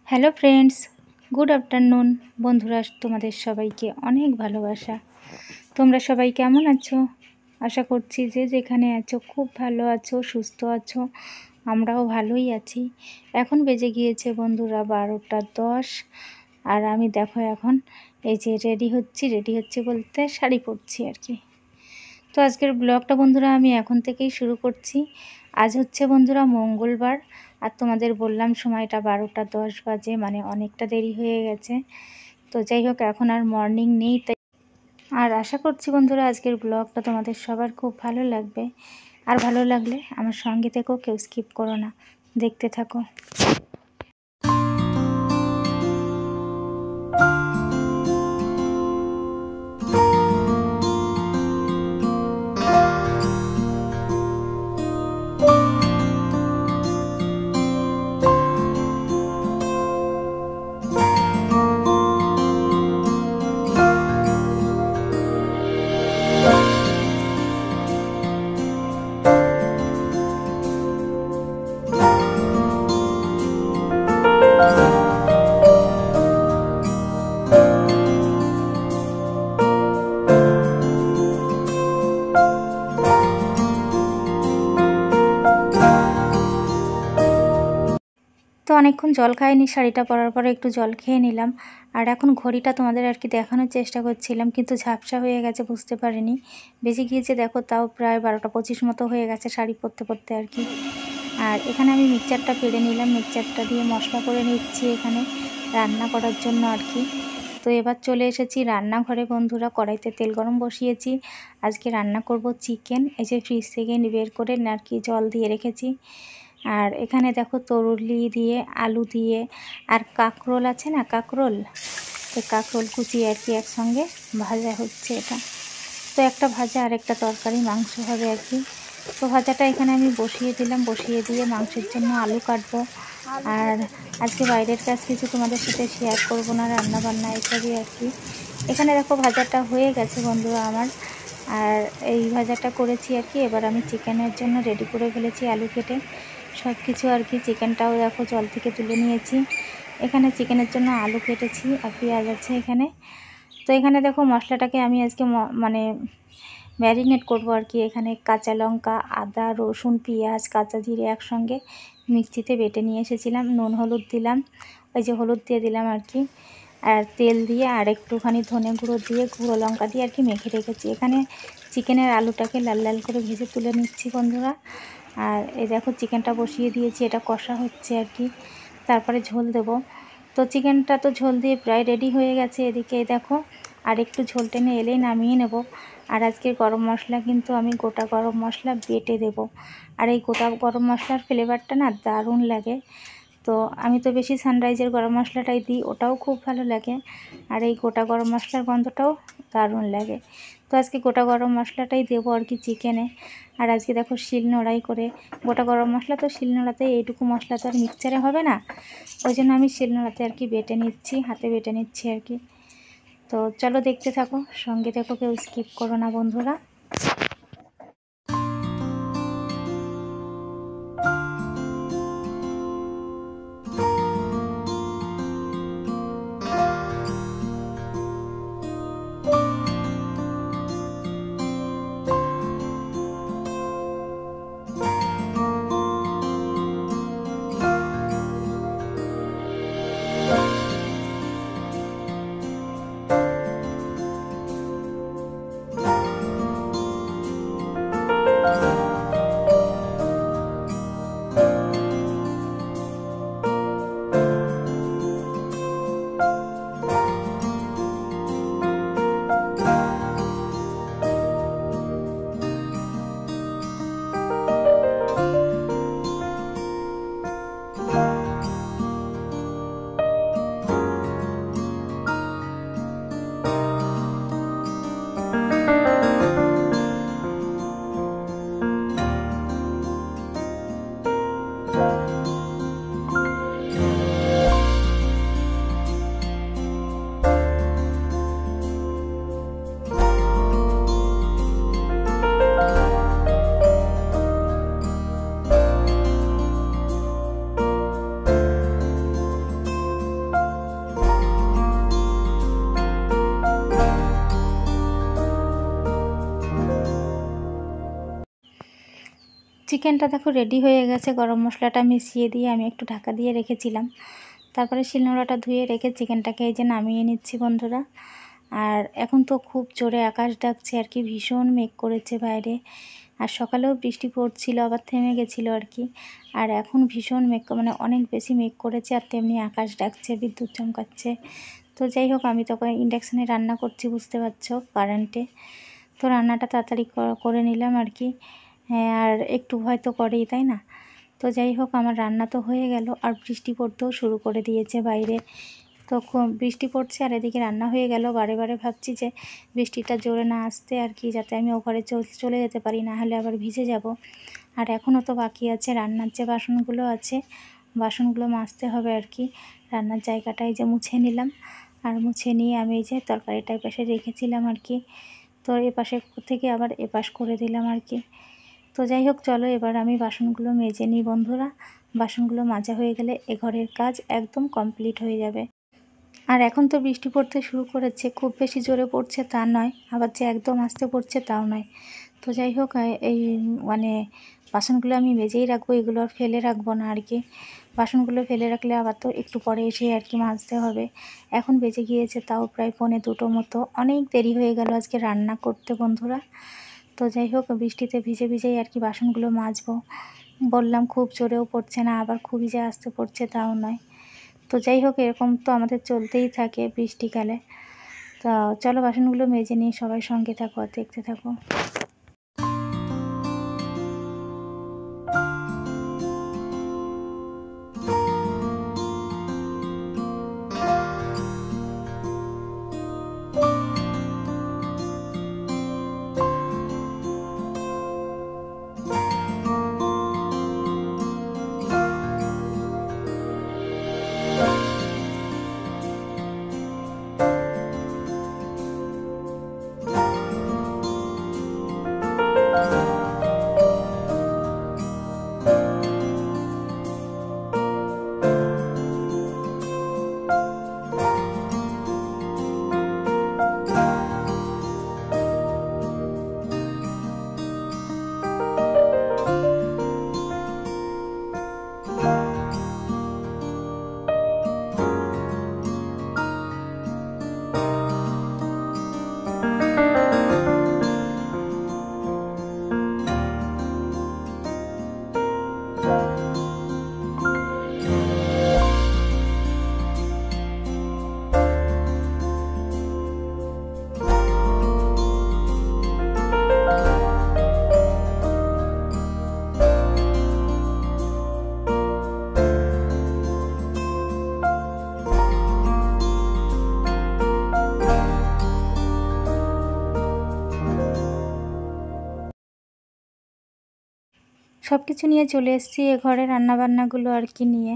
Hello friends, good afternoon. বন্ধুরা, তোমাদের সবাইকে অনেক ভালোবাসা। তোমরা সবাই কেমন আছো? আশা করছি যে যেখানে আছো খুব ভালো আছো, সুস্থ আছো। আমরাও ভালোই আছি। এখন বেজে গিয়েছে বন্ধুরা 12টা 10। আর আমি দেখো এখন এই যে রেডি হচ্ছি বলতে শাড়ি পরছি আর কি। তো আজকের ব্লগটা বন্ধুরা আমি এখন থেকেই শুরু করছি। আজ হচ্ছে বন্ধুরা মঙ্গলবার, আর তোমাদের বললাম সময়টা 12টা 10 বাজে, মানে অনেকটা দেরি হয়ে গেছে। তো যাই হোক, এখন আর মর্নিং নেই, তাই আর আশা করছি বন্ধুরা আজকের ব্লগটা তোমাদের সবার খুব ভালো লাগবে। আর ভালো লাগলে আমার সঙ্গে থেকেও কেউ স্কিপ করো না, দেখতে থাকো। তো অনেকক্ষণ জল খাইনি, শাড়িটা পরার পরে একটু জল খেয়ে নিলাম। আর এখন ঘড়িটা তোমাদের আর কি দেখানোর চেষ্টা করছিলাম, কিন্তু ঝাপসা হয়ে গেছে, বুঝতে পারিনি। বেজে গিয়েছে দেখো, তাও প্রায় 12টা 25 মতো হয়ে গেছে শাড়ি পরতে পরতে আর কি। আর এখানে আমি মিক্সচারটা পেড়ে নিলাম, মিক্সচারটা দিয়ে মশলা করে নিচ্ছি এখানে রান্না করার জন্য আর কি। তো এবার চলে এসেছি রান্নাঘরে বন্ধুরা, কড়াইতে তেল গরম বসিয়েছি। আজকে রান্না করব চিকেন। এই যে ফ্রিজ থেকে বের করে আর কি জল দিয়ে রেখেছি। আর এখানে দেখো তরুলি দিয়ে, আলু দিয়ে, আর কাঁকরোল আছে না, কাঁকরোল, তো কাঁকরোল কুচি আর কি একসঙ্গে ভাজা হচ্ছে এটা। তো একটা ভাজা আর একটা তরকারি, মাংস হবে আর কি। তো ভাজাটা এখানে আমি বসিয়ে দিলাম, বসিয়ে দিয়ে মাংসের জন্য আলু কাটবো। আর আজকে বাইরের কাজ কিছু তোমাদের সাথে শেয়ার করব না, রান্না বান্না এসবই আর কি। এখানে দেখো ভাজাটা হয়ে গেছে বন্ধুরা আমার। আর এই ভাজাটা করেছি আর কি। এবার আমি চিকেনের জন্য রেডি করে ফেলেছি আলু কেটে সব কিছু আর কি। চিকেনটাও দেখো জল থেকে তুলে নিয়েছি। এখানে চিকেনের জন্য আলু কেটেছি আর পেঁয়াজ আছে এখানে। তো এখানে দেখো মশলাটাকে আমি আজকে মানে ম্যারিনেট করব আর কি। এখানে কাঁচা লঙ্কা, আদা, রসুন, পেঁয়াজ, কাঁচা জিরে একসঙ্গে মিক্সিতে বেটে নিয়ে এসেছিলাম। নুন হলুদ দিলাম, ওই যে হলুদ দিয়ে দিলাম আর কি। আর তেল দিয়ে আর একটুখানি ধনে গুঁড়ো দিয়ে, গুঁড়ো লঙ্কা দিয়ে আর কি মেখে রেখেছি। এখানে চিকেনের আলুটাকে লাল লাল করে ভেজে তুলে নিচ্ছি বন্ধুরা। আর এই দেখো চিকেনটা বসিয়ে দিয়েছি, এটা কষা হচ্ছে আর কি, তারপরে ঝোল দেব। তো চিকেনটা তো ঝোল দিয়ে প্রায় রেডি হয়ে গেছে। এদিকে দেখো আর একটু ঝোল টেনে এলেই নামিয়ে নেব। আর আজকের গরম মশলা কিন্তু আমি গোটা গরম মশলা বেটে দেব। আর এই গোটা গরম মশলার ফ্লেভারটা না দারুণ লাগে। তো আমি তো বেশি সানরাইজের গরম মশলাটাই দিই, ওটাও খুব ভালো লাগে। আর এই গোটা গরম মশলার গন্ধটাও দারুণ লাগে। তো আজকে গোটা গরম মশলাটাই দেবো আর কি চিকেনে। আর আজকে দেখো শিলনোড়াই করে, গোটা গরম মশলা তো শিলনোড়াতে, এইটুকু মশলা তো আর মিক্সচারে হবে না, ওই জন্য আমি শিলনোড়াতে আর কি বেটে নিচ্ছি, হাতে বেটে নিচ্ছি আর কি। তো চলো দেখতে থাকো, সঙ্গে দেখো, কেউ স্কিপ করো না বন্ধুরা। চিকেনটা দেখো রেডি হয়ে গেছে। গরম মশলাটা মিশিয়ে দিয়ে আমি একটু ঢাকা দিয়ে রেখেছিলাম। তারপরে শিলনোড়াটা ধুয়ে রেখে চিকেনটাকে এই যে নামিয়ে নিচ্ছি বন্ধুরা। আর এখন তো খুব জোরে আকাশ ডাকছে আর কি, ভীষণ মেঘ করেছে বাইরে। আর সকালেও বৃষ্টি পড়ছিল, আবার থেমে গেছিলো আর কি। আর এখন ভীষণ মেঘ, মানে অনেক বেশি মেঘ করেছে, আর তেমনি আকাশ ডাকছে, বিদ্যুৎ চমকাচ্ছে। তো যাই হোক, আমি তখন ইন্ডাকশানে রান্না করছি, বুঝতে পারছো, কারেন্টে। তো রান্নাটা তাড়াতাড়ি করে নিলাম আর কি। হ্যাঁ, আর একটু ভয় তো করেই, তাই না? তো যাই হোক, আমার রান্না তো হয়ে গেল, আর বৃষ্টি পড়তেও শুরু করে দিয়েছে বাইরে। তো বৃষ্টি পড়ছে আর এদিকে রান্না হয়ে গেল। বারে বারে ভাবছি যে বৃষ্টিটা জোরে না আসতে আর কি, যাতে আমি ও ঘরে চলে যেতে পারি, না হলে আবার ভিজে যাব। আর এখনও তো বাকি আছে রান্নার যে বাসনগুলো আছে, বাসনগুলো মাজতে হবে আর কি। রান্নার জায়গাটায় যে মুছে নিলাম, আর মুছে নিয়ে আমি এই যে তরকারিটা এপাশে রেখেছিলাম আর কি। তো এপাশে থেকে আবার এপাশ করে দিলাম আর কি। তো যাই হোক, চলো এবার আমি বাসনগুলো মেজে নিই বন্ধুরা। বাসনগুলো মাজা হয়ে গেলে এ ঘরের কাজ একদম কমপ্লিট হয়ে যাবে। আর এখন তো বৃষ্টি পড়তে শুরু করেছে, খুব বেশি জোরে পড়ছে তা নয়, আবার যে একদম আস্তে পড়ছে তাও নয়। তো যাই হোক, এই মানে বাসনগুলো আমি মেজেই রাখবো, এগুলো আর ফেলে রাখবো না আর কি। বাসনগুলো ফেলে রাখলে আবার তো একটু পরে এসে আর কি মাজতে হবে। এখন বেজে গিয়েছে তাও প্রায় 1:45 মতো, অনেক দেরি হয়ে গেল আজকে রান্না করতে বন্ধুরা। তো যাই হোক, বৃষ্টিতে ভিজে ভিজেই আর কি বাসনগুলো মাজবো। বললাম খুব জোরেও পড়ছে না, আবার খুবই যে আস্তে পড়ছে তাও নয়। তো যাই হোক, এরকম তো আমাদের চলতেই থাকে বৃষ্টিকালে। তো চলো বাসনগুলো মেজে নিয়ে সবাই সঙ্গে থাকো আর দেখতে থাকো। সব কিছু নিয়ে চলে এসেছি এ ঘরে, রান্নাবান্নাগুলো আর কি নিয়ে।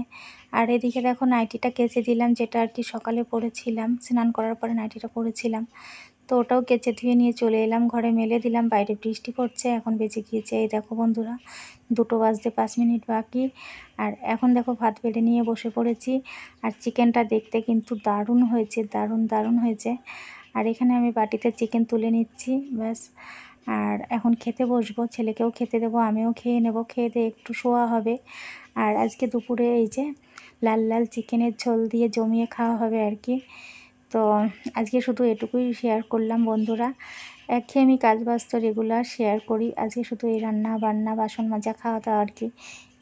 আর এদিকে দেখো নাইটিটা কেচে দিলাম, যেটা আর কি সকালে পরেছিলাম, স্নান করার পরে নাইটিটা পরেছিলাম। তো ওটাও কেচে ধুয়ে নিয়ে চলে এলাম ঘরে, মেলে দিলাম। বাইরে বৃষ্টি পড়ছে, এখন বেজে গিয়েছে এই দেখো বন্ধুরা 2টো বাজতে 5 মিনিট বাকি। আর এখন দেখো ভাত বেড়ে নিয়ে বসে পড়েছি। আর চিকেনটা দেখতে কিন্তু দারুণ হয়েছে, দারুণ দারুণ হয়েছে। আর এখানে আমি বাটিতে চিকেন তুলে নিচ্ছি, ব্যাস। আর এখন খেতে বসবো, ছেলেকেও খেতে দেবো, আমিও খেয়ে নেব, খেয়ে দিয়ে একটু শোয়া হবে। আর আজকে দুপুরে এই যে লাল লাল চিকেনের ঝোল দিয়ে জমিয়ে খাওয়া হবে আর কি। তো আজকে শুধু এটুকুই শেয়ার করলাম বন্ধুরা। একঘেয়েমি কাজবাজ তো রেগুলার শেয়ার করি, আজকে শুধু এই রান্না বান্না বাসন মাজা খাওয়া দাওয়া আর কি,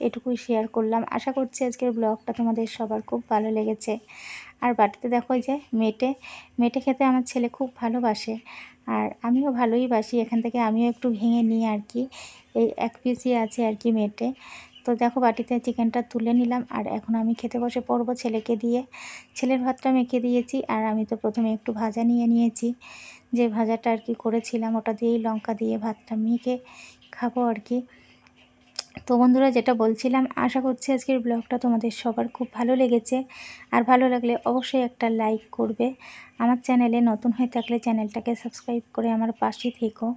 এটুকুই শেয়ার করলাম। আশা করছি আজকের ব্লগটা তোমাদের সবার খুব ভালো লেগেছে। আর বাটিতে দেখো যে মেটে খেতে আমার ছেলে খুব ভালোবাসে, আর আমিও ভালোই বাসি। এখান থেকে আমিও একটু ভেঙে নিই আর কি, এই 1 পিসই আছে আর কি মেটে। তো দেখো বাটিতে চিকেনটা তুলে নিলাম, আর এখন আমি খেতে বসে পড়বো ছেলেকে দিয়ে। ছেলের ভাতটা মেখে দিয়েছি, আর আমি তো প্রথমে একটু ভাজা নিয়ে নিয়েছি, যে ভাজাটা আর কি করেছিলাম ওটা দিয়েই লঙ্কা দিয়ে ভাতটা মেখে খাবো আর কি। তো বন্ধুরা, যেটা বলছিলাম, আশা করছি আজকের ব্লগটা তোমাদের সবার খুব ভালো লেগেছে। আর ভালো লাগলে অবশ্যই একটা লাইক করবে। আমার চ্যানেলে নতুন হয়ে থাকলে চ্যানেলটাকে সাবস্ক্রাইব করে আমার পাশে থেকো।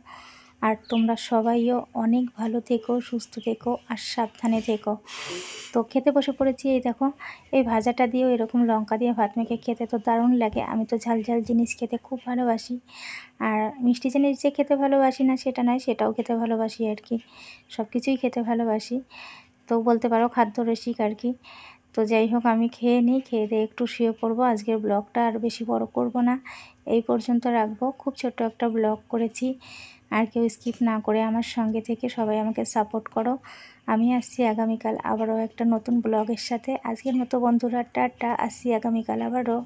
আর তোমরা সবাইও অনেক ভালো থেকো, সুস্থ থেকো আর সাবধানে থেকো। তো খেতে বসে পড়েছি। এই দেখো, এই ভাজাটা দিয়েও এরকম লঙ্কা দিয়ে ভাত মেখে খেতে তো দারুণ লাগে। আমি তো ঝাল ঝাল জিনিস খেতে খুব ভালোবাসি। আর মিষ্টি জিনিস যে খেতে ভালোবাসি না সেটা নয়, সেটাও খেতে ভালোবাসি আর কি। সব কিছুই খেতে ভালোবাসি, তো বলতে পারো খাদ্য রসিক আর কি। তো যাই হোক, আমি খেয়ে নিই, খেয়ে দিয়ে একটু শুয়ে পড়বো। আজকের ব্লগটা আর বেশি বড় করব না, এই পর্যন্ত রাখবো। খুব ছোট্ট একটা ব্লগ করেছি, আর কেউ স্কিপ না করে আমার সঙ্গে থেকে সবাই আমাকে সাপোর্ট করো। আমি আসছি আগামীকাল আবারও একটা নতুন ব্লগের সাথে। আজকের মতো বন্ধুরা টাটা, আসছি আগামীকাল আবারও।